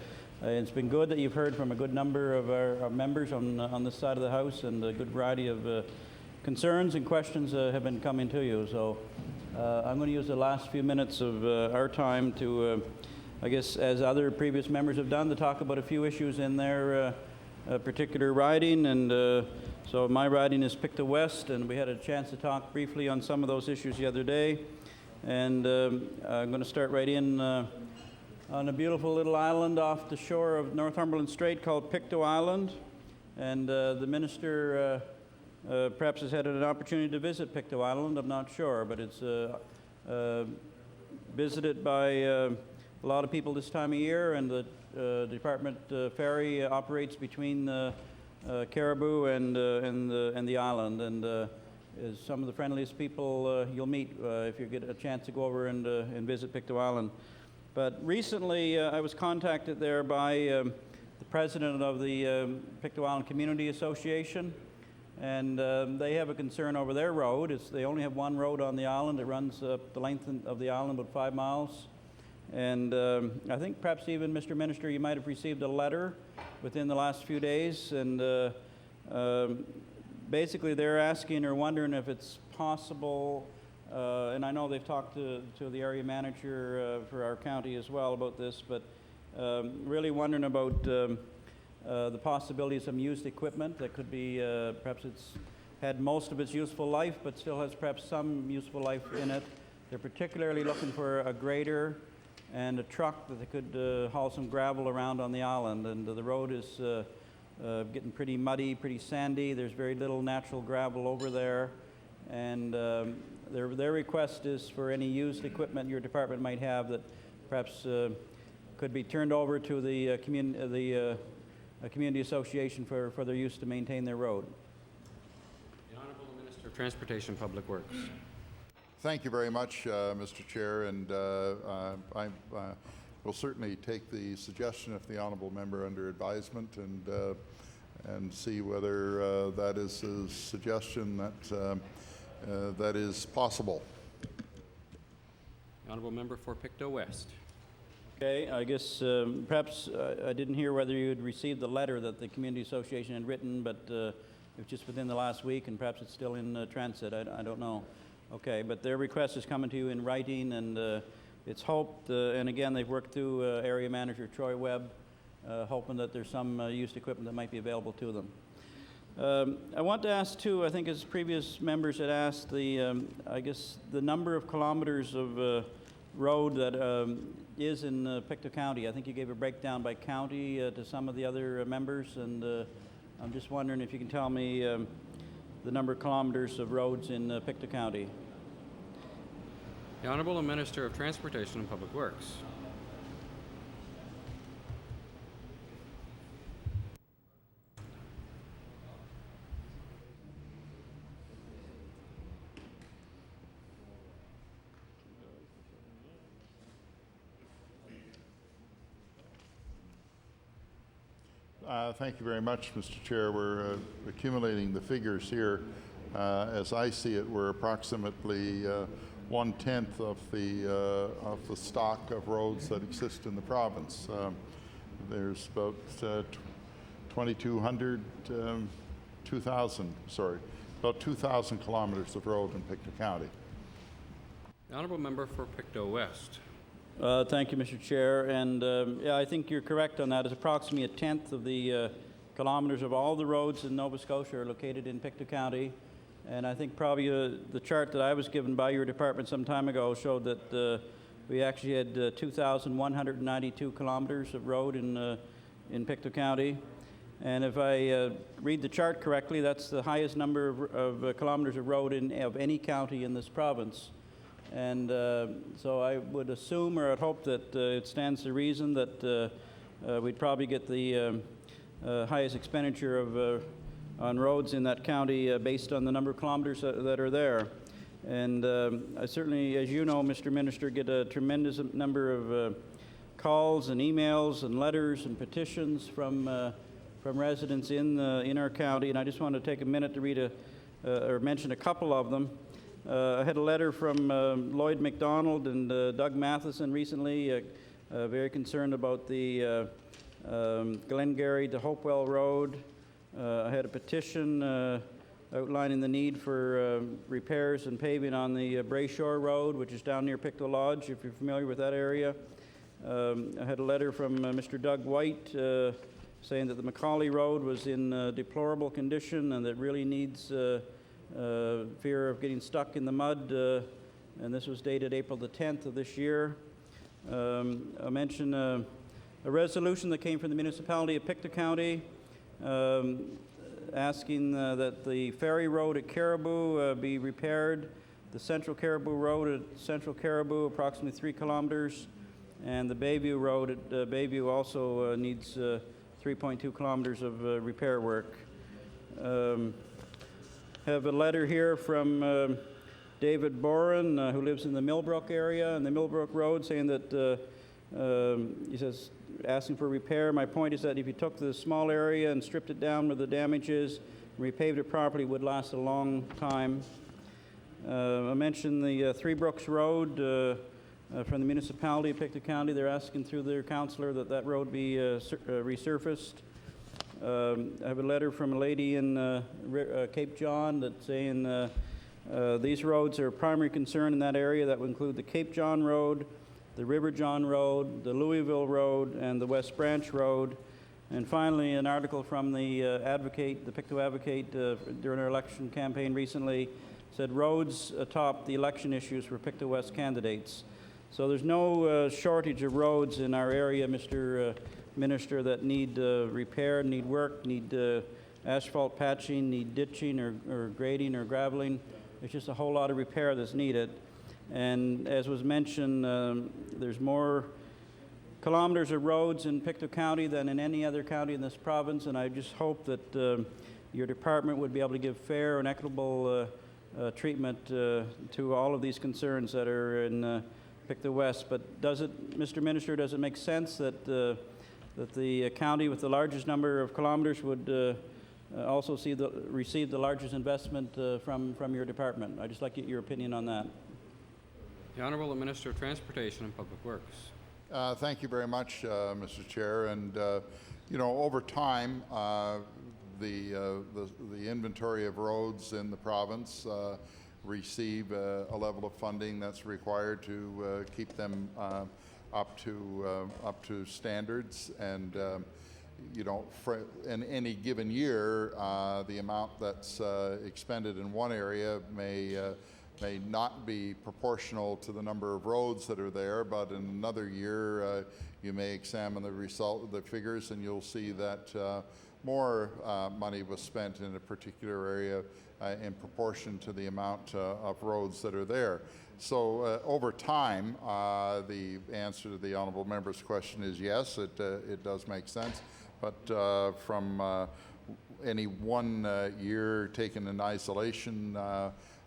it's been good that you've heard from a good number of our members on this side of the House, and a good variety of concerns and questions have been coming to you. So I'm going to use the last few minutes of our time to, I guess, as other previous members have done, to talk about a few issues in their particular riding. And so my riding is Pictou West, and we had a chance to talk briefly on some of those issues the other day. And I'm going to start right in on a beautiful little island off the shore of Northumberland Strait called Pictou Island. And the Minister perhaps has had an opportunity to visit Pictou Island, I'm not sure, but it's visited by a lot of people this time of year, and the Department ferry operates between Caribou and the island, and is some of the friendliest people you'll meet if you get a chance to go over and visit Pictou Island. But recently I was contacted there by the president of the Pictou Island Community Association, and they have a concern over their road. They only have one road on the island. It runs up the length of the island, about 5 miles. And I think perhaps even, Mr. Minister, you might have received a letter within the last few days, and basically they're asking or wondering if it's possible, and I know they've talked to the area manager for our county as well about this, but really wondering about the possibility of some used equipment that could be, perhaps it's had most of its useful life, but still has perhaps some useful life in it. They're particularly looking for a grader and a truck that they could haul some gravel around on the island. And the road is getting pretty muddy, pretty sandy. There's very little natural gravel over there. And their request is for any used equipment your department might have that perhaps could be turned over to the community association for their use to maintain their road. The Honourable Minister of Transportation and Public Works. Thank you very much, Mr. Chair, and I will certainly take the suggestion of the honourable member under advisement and see whether that is a suggestion that is possible. The Honourable Member for Pictou West. Okay, I guess perhaps I didn't hear whether you had received the letter that the community association had written, but it was just within the last week, and perhaps it's still in transit. I don't know. Okay, but their request is coming to you in writing, and it's hoped, and again, they've worked through Area Manager Troy Webb, hoping that there's some used equipment that might be available to them. I want to ask too, I think as previous members had asked, I guess the number of kilometers of road that is in Pictou County. I think you gave a breakdown by county to some of the other members, and I'm just wondering if you can tell me the number of kilometers of roads in Pictou County. The Honourable Minister of Transportation and Public Works. Thank you very much, Mr. Chair. We're accumulating the figures here. As I see it, we're approximately 1/10 of the stock of roads that exist in the province. There's about 2,200, 2,000, sorry, about 2,000 kilometers of road in Pictou County. The Honourable Member for Pictou West. Thank you, Mr. Chair. And yeah, I think you're correct on that. It's approximately 1/10 of the kilometers of all the roads in Nova Scotia are located in Pictou County. And I think probably the chart that I was given by your department some time ago showed that we actually had 2,192 kilometers of road in Pictou County. And if I read the chart correctly, that's the highest number of kilometers of road of any county in this province. And so I would assume, or I'd hope that it stands to reason that we'd probably get the highest expenditure on roads in that county based on the number of kilometers that are there. And I certainly, as you know, Mr. Minister, get a tremendous number of calls and emails and letters and petitions from residents in our county. And I just want to take a minute to read or mention a couple of them. I had a letter from Lloyd McDonald and Doug Matheson recently, very concerned about the Glengarry to Hopewell Road. I had a petition outlining the need for repairs and paving on the Brayshore Road, which is down near Pictou Lodge, if you're familiar with that area. I had a letter from Mr. Doug White saying that the Macaulay Road was in deplorable condition and that really needs fear of getting stuck in the mud, and this was dated April the 10th of this year. I mentioned a resolution that came from the municipality of Pictou County asking that the ferry road at Caribou be repaired, the Central Caribou Road at Central Caribou, approximately 3 kilometers, and the Bayview Road at Bayview also needs 3.2 kilometers of repair work. Have a letter here from David Boren, who lives in the Millbrook area, and the Millbrook Road, saying that he says, asking for repair. My point is that if you took the small area and stripped it down where the damage is, and repaved it properly, it would last a long time. I mentioned the Three Brooks Road from the municipality of Pictou County. They're asking through their councillor that that road be resurfaced. I have a letter from a lady in Cape John that's saying these roads are a primary concern in that area. That would include the Cape John Road, the River John Road, the Louisville Road, and the West Branch Road. And finally, an article from the Advocate, the Pictou Advocate, during our election campaign recently, said roads atop the election issues for Pictou West candidates. So there's no shortage of roads in our area, Mr. Minister, that need repair, need work, need asphalt patching, need ditching or grading or graveling. there's just a whole lot of repair that's needed. And as was mentioned, there's more kilometers of roads in Pictou County than in any other county in this province, and I just hope that your department would be able to give fair and equitable treatment to all of these concerns that are in Pictou West. But does it, Mr. Minister, does it make sense that that the county with the largest number of kilometers would also receive the largest investment from your department? I'd just like to get your opinion on that. The Honourable Minister of Transportation and Public Works. Thank you very much, Mr. Chair. And you know, over time, the inventory of roads in the province receive a level of funding that's required to keep them up to standards. And you know, in any given year, the amount that's expended in one area may not be proportional to the number of roads that are there, but in another year you may examine the result of the figures and you'll see that more money was spent in a particular area in proportion to the amount of roads that are there. So over time, the answer to the honourable member's question is yes, it does make sense, but from any one year taken in isolation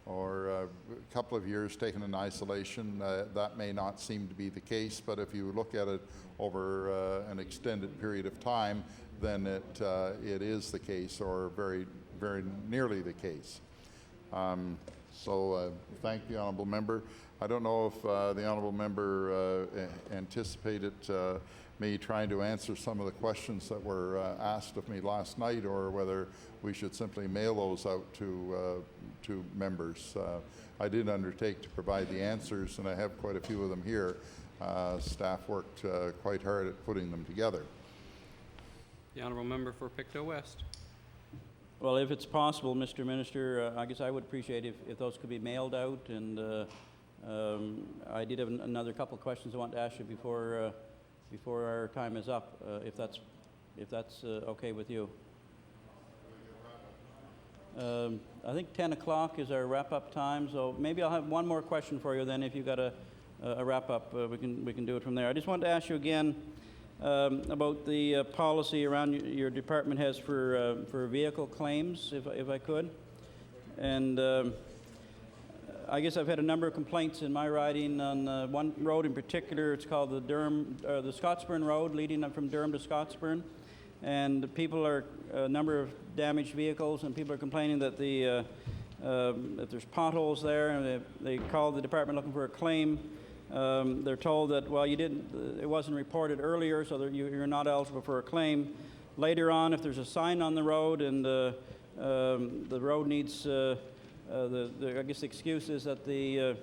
or a couple of years taken in isolation, that may not seem to be the case, but if you look at it over an extended period of time, then it is the case, or very, very nearly the case. So thank the honourable member. I don't know if the honourable member anticipated me trying to answer some of the questions that were asked of me last night, or whether we should simply mail those out to members. I did undertake to provide the answers, and I have quite a few of them here. Staff worked quite hard at putting them together. The Honourable Member for Pictou West. Well, if it's possible, Mr. Minister, I guess I would appreciate if those could be mailed out. And I did have another couple of questions I want to ask you before our time is up, if that's okay with you. I think 10 o'clock is our wrap-up time, so maybe I'll have one more question for you. Then, if you've got a wrap-up, we can do it from there. I just wanted to ask you again about the policy around your department has for vehicle claims, if I could. And I guess I've had a number of complaints in my riding on one road in particular. It's called the Scottsburn Road, leading up from Durham to Scottsburn. And people are a number of damaged vehicles, and people are complaining that that there's potholes there, and they called the department looking for a claim. They're told that, well, it wasn't reported earlier, so that you're not eligible for a claim. Later on, if there's a sign on the road and the road needs, I guess the excuse is that the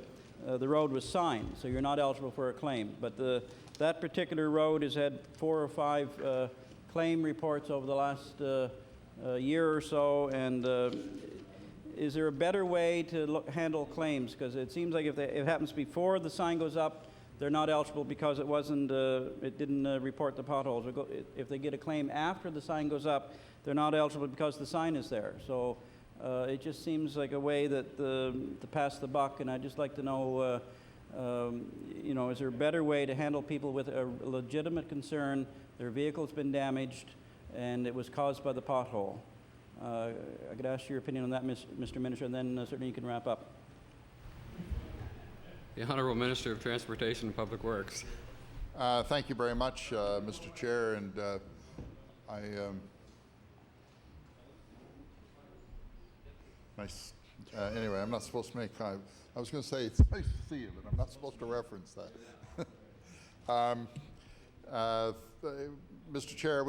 road was signed, so you're not eligible for a claim. But that particular road has had 4 or 5 claim reports over the last year or so, and is there a better way to handle claims? Because it seems like if it happens before the sign goes up, they're not eligible because it didn't report the potholes. If they get a claim after the sign goes up, they're not eligible because the sign is there. So it just seems like a way that to pass the buck, and I'd just like to know, is there a better way to handle people with a legitimate concern? Their vehicle's been damaged, and it was caused by the pothole. I could ask your opinion on that, Mr. Minister, and then certainly you can wrap up. The Honourable Minister of Transportation and Public Works. Thank you very much, Mr. Chair, and anyway, I'm not supposed to make. I was going to say it's nice to see you, but I'm not supposed to reference that. Mr. Chair,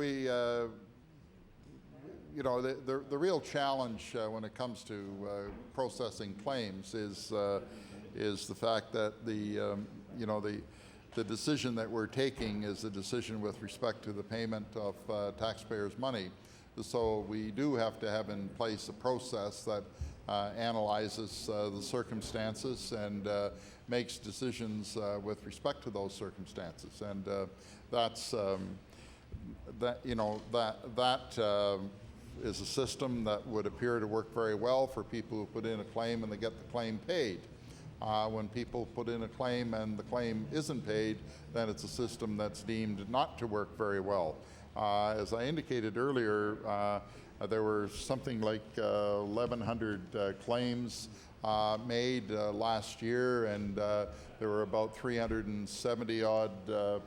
the real challenge when it comes to processing claims is the fact that the decision that we're taking is a decision with respect to the payment of taxpayers' money. So we do have to have in place a process that analyzes the circumstances and makes decisions with respect to those circumstances, and is a system that would appear to work very well for people who put in a claim and they get the claim paid. When people put in a claim and the claim isn't paid, then it's a system that's deemed not to work very well. As I indicated earlier, there were something like 1,100 claims made last year, and there were about 370 odd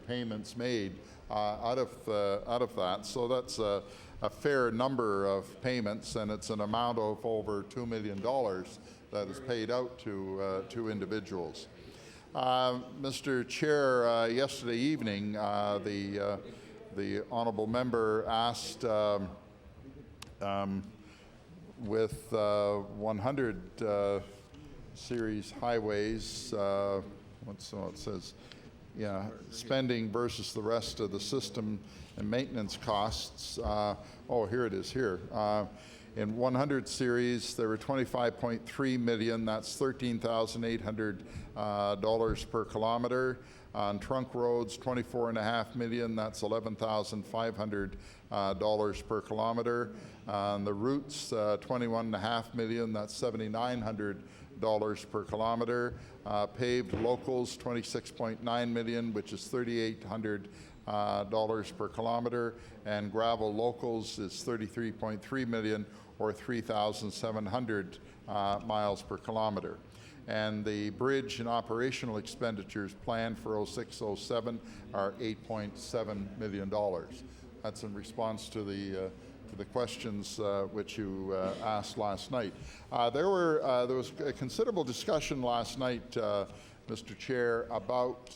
payments made out of that. So that's a fair number of payments, and it's an amount of over $2 million that is paid out to individuals. Mr. Chair, yesterday evening, the honourable member asked with 100 series highways, it says, yeah, spending versus the rest of the system and maintenance costs. Oh, here it is here. In 100 series, there were 25.3 million. That's $13,800 per kilometer. On trunk roads, 24.5 million. That's $11,500 per kilometer. On the routes, 21.5 million. That's $7,900 per kilometer. Paved locals, 26.9 million, which is $3,800 per kilometer, and gravel locals is 33.3 million, or 3,700 miles per kilometer. And the bridge and operational expenditures planned for 06-07 are $8.7 million. That's in response to the questions which you asked last night. There was a considerable discussion last night, Mr. Chair, about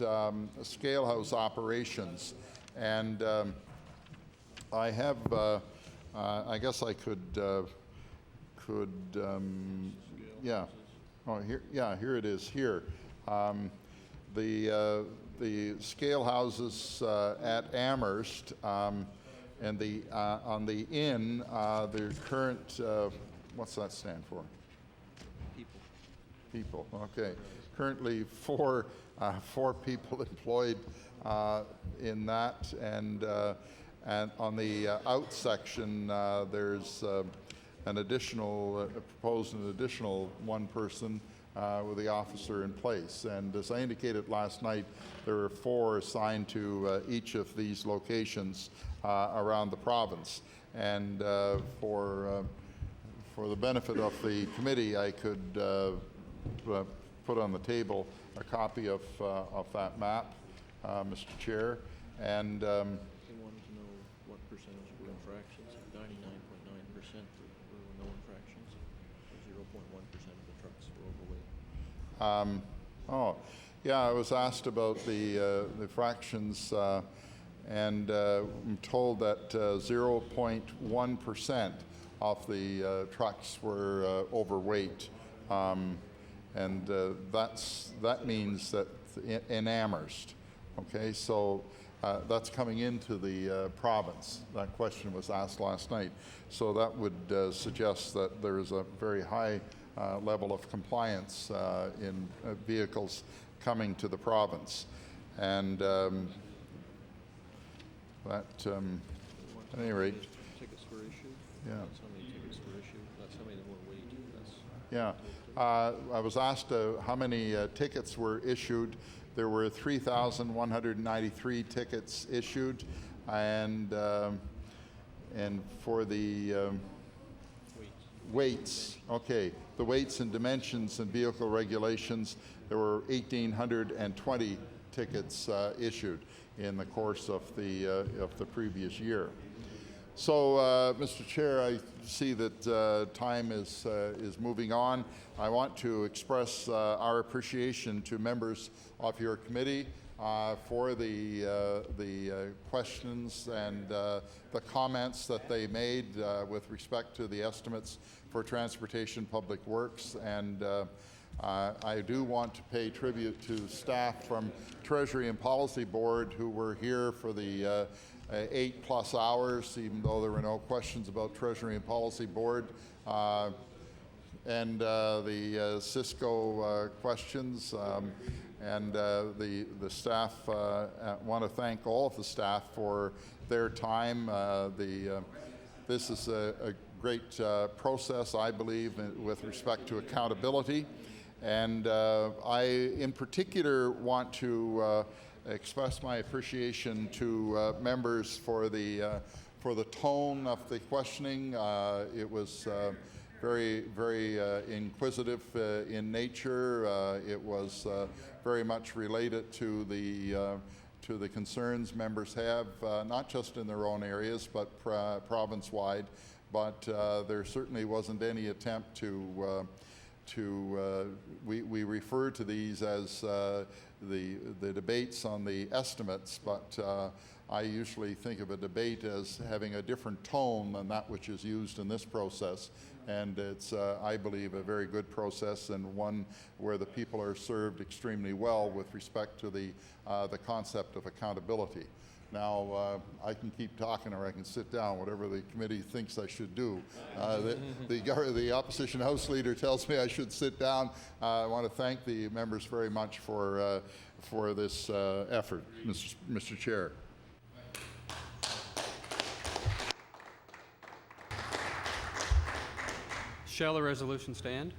scalehouse operations, and I have. I guess I could. Yeah. Oh, here. Yeah, here it is. Here, the scale houses at Amherst. And the on the inn, the current, what's that stand for? People. Okay. Currently, four people employed in that, and on the out section, there's proposed an additional one person with the officer in place. And as I indicated last night, there are 4 assigned to each of these locations around the province. And for the benefit of the committee, I could put on the table a copy of that map, Mr. Chair. And They wanted to know what percentage were infractions. 99.9% were no infractions. 0.1% of the trucks were overweight. Oh, yeah, I was asked about the fractions, and I'm told that 0.1% of the trucks were overweight, and that means that in Amherst. Okay, so that's coming into the province. That question was asked last night, so that would suggest that there is a very high level of compliance in vehicles coming to the province. And at any rate, Tickets were issued. yeah. That's how many tickets were issued. That's how many were weight. That's Yeah, I was asked how many tickets were issued. There were 3,193 tickets issued, and for the weights, okay, the weights and dimensions and vehicle regulations, there were 1,820 tickets issued in the course of the previous year. So, Mr. Chair, I see that time is moving on. I want to express our appreciation to members of your committee for the questions and the comments that they made with respect to the estimates for transportation public works. And I do want to pay tribute to staff from Treasury and Policy Board who were here for the 8+ hours, even though there were no questions about Treasury and Policy Board, and the Cisco questions, and the staff. Want to thank all of the staff for their time. This is a great process, I believe, with respect to accountability. And I, in particular, want to express my appreciation to members for the tone of the questioning. It was very, very inquisitive in nature. It was very much related to the concerns members have, not just in their own areas, but province-wide. But there certainly wasn't any attempt to we refer to these as the debates on the estimates, but I usually think of a debate as having a different tone than that which is used in this process. And it's, I believe, a very good process, and one where the people are served extremely well with respect to the concept of accountability. Now, I can keep talking or I can sit down, whatever the committee thinks I should do. The opposition House Leader tells me I should sit down. I want to thank the members very much for this effort, Mr. Chair. Shall the resolution stand?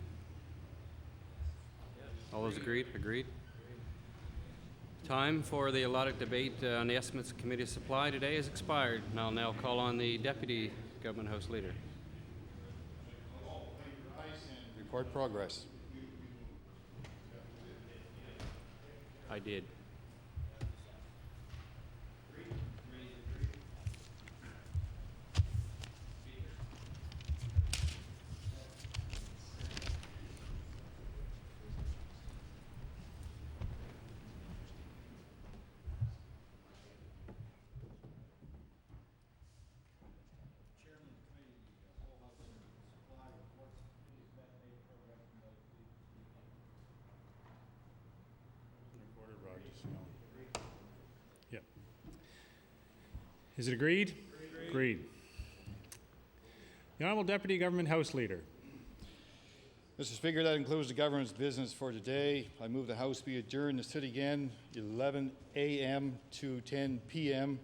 All those agreed? Agreed. Time for the allotted debate on the estimates committee of supply today has expired, and I'll now call on the Deputy Government House Leader. Report progress. I did. Yep. Is it agreed? Agreed. The Honourable Deputy Government House Leader. Mr. Speaker, that concludes the government's business for today. I move the House be adjourned to sit again 11 a.m. to 10 p.m.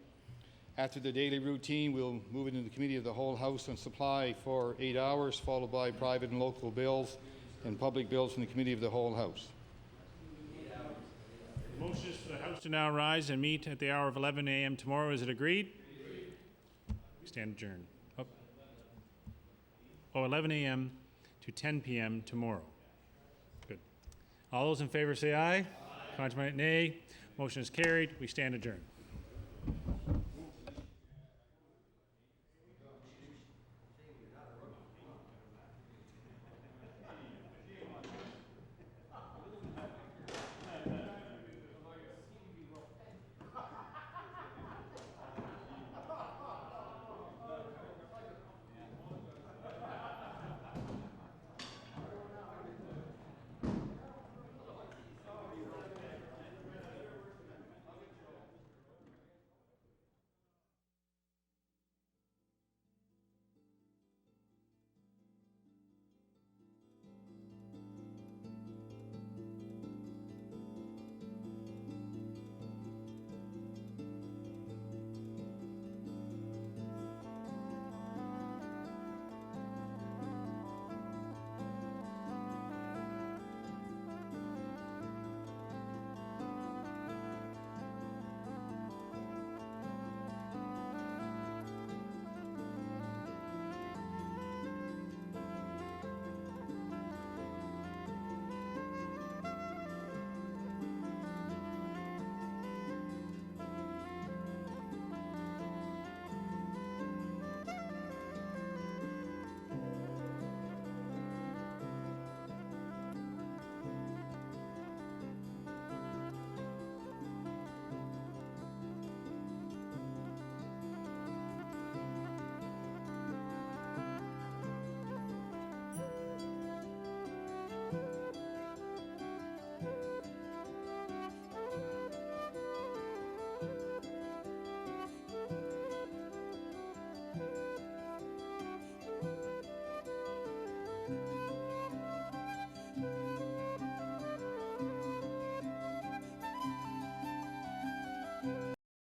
After the daily routine, we'll move into the Committee of the Whole House on Supply for 8 hours, followed by private and local bills and public bills from the Committee of the Whole House. The motion is for the House to now rise and meet at the hour of 11 a.m. tomorrow. Is it agreed? We stand adjourned. 11 a.m. to 10 p.m. tomorrow. Good. All those in favor say aye. Aye. Nay. Motion is carried. We stand adjourned.